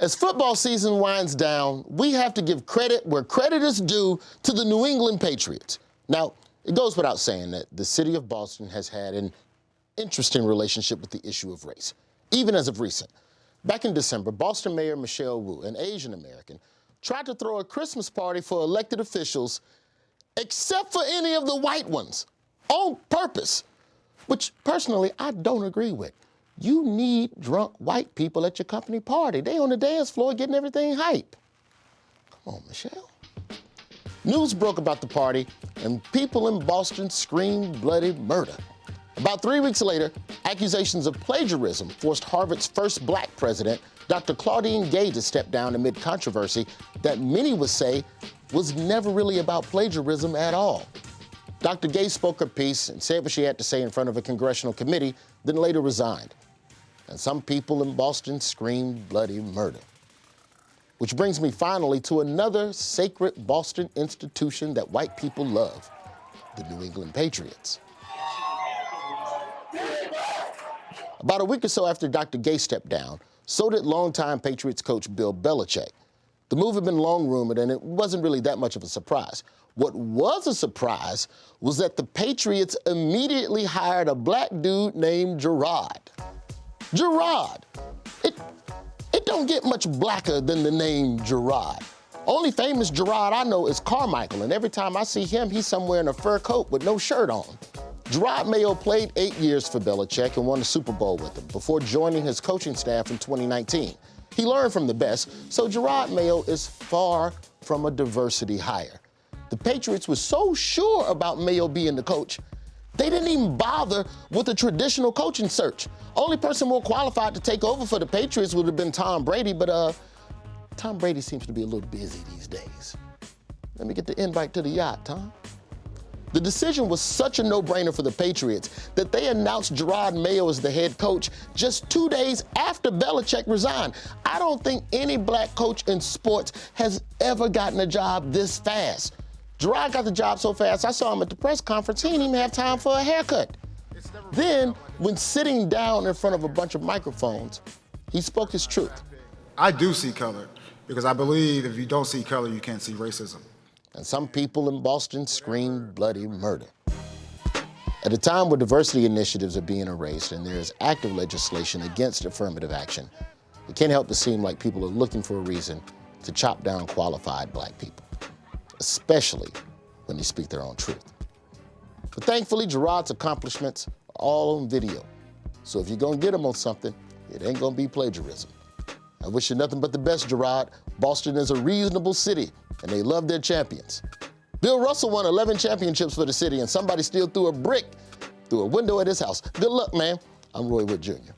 As football season winds down, we have to give credit where credit is due to the New England Patriots. Now, it goes without saying that the city of Boston has had an interesting relationship with the issue of race, even as of recent. Back in December, Boston Mayor Michelle Wu, an Asian American, tried to throw a Christmas party for elected officials, except for any of the white ones, on purpose, which personally I don't agree with. You need drunk white people at your company party. They on the dance floor getting everything hype. Come on, Michelle. News broke about the party, and people in Boston screamed bloody murder. About 3 weeks later, accusations of plagiarism forced Harvard's first black president, Dr. Claudine Gaye, to step down amid controversy that many would say was never really about plagiarism at all. Dr. Gaye spoke her piece and said what she had to say in front of a congressional committee, then later resigned. And some people in Boston screamed bloody murder. Which brings me finally to another sacred Boston institution that white people love, the New England Patriots. About a week or so after Dr. Gaye stepped down, so did longtime Patriots coach Bill Belichick. The move had been long rumored, and it wasn't really that much of a surprise. What was a surprise was that the Patriots immediately hired a black dude named Jerod. Jerod. It don't get much blacker than the name Jerod. Only famous Jerod I know is Carmichael, and every time I see him, he's somewhere in a fur coat with no shirt on. Jerod Mayo played 8 years for Belichick and won the Super Bowl with him before joining his coaching staff in 2019. He learned from the best, so Jerod Mayo is far from a diversity hire. The Patriots were so sure about Mayo being the coach, they didn't even bother with a traditional coaching search. Only person more qualified to take over for the Patriots would have been Tom Brady, but Tom Brady seems to be a little busy these days. Let me get the invite to the yacht, Tom. The decision was such a no-brainer for the Patriots that they announced Jerod Mayo as the head coach just 2 days after Belichick resigned. I don't think any black coach in sports has ever gotten a job this fast. Jerod got the job so fast, I saw him at the press conference, he didn't even have time for a haircut. Then, when sitting down in front of a bunch of microphones, he spoke his truth. I do see color, because I believe if you don't see color, you can't see racism. And some people in Boston screamed bloody murder. At a time where diversity initiatives are being erased and there is active legislation against affirmative action, it can't help but seem like people are looking for a reason to chop down qualified black people, especially when they speak their own truth. But thankfully, Jerod's accomplishments are all on video. So if you're gonna get him on something, it ain't gonna be plagiarism. I wish you nothing but the best, Jerod. Boston is a reasonable city, and they love their champions. Bill Russell won 11 championships for the city, and somebody still threw a brick through a window at his house. Good luck, man. I'm Roy Wood Jr.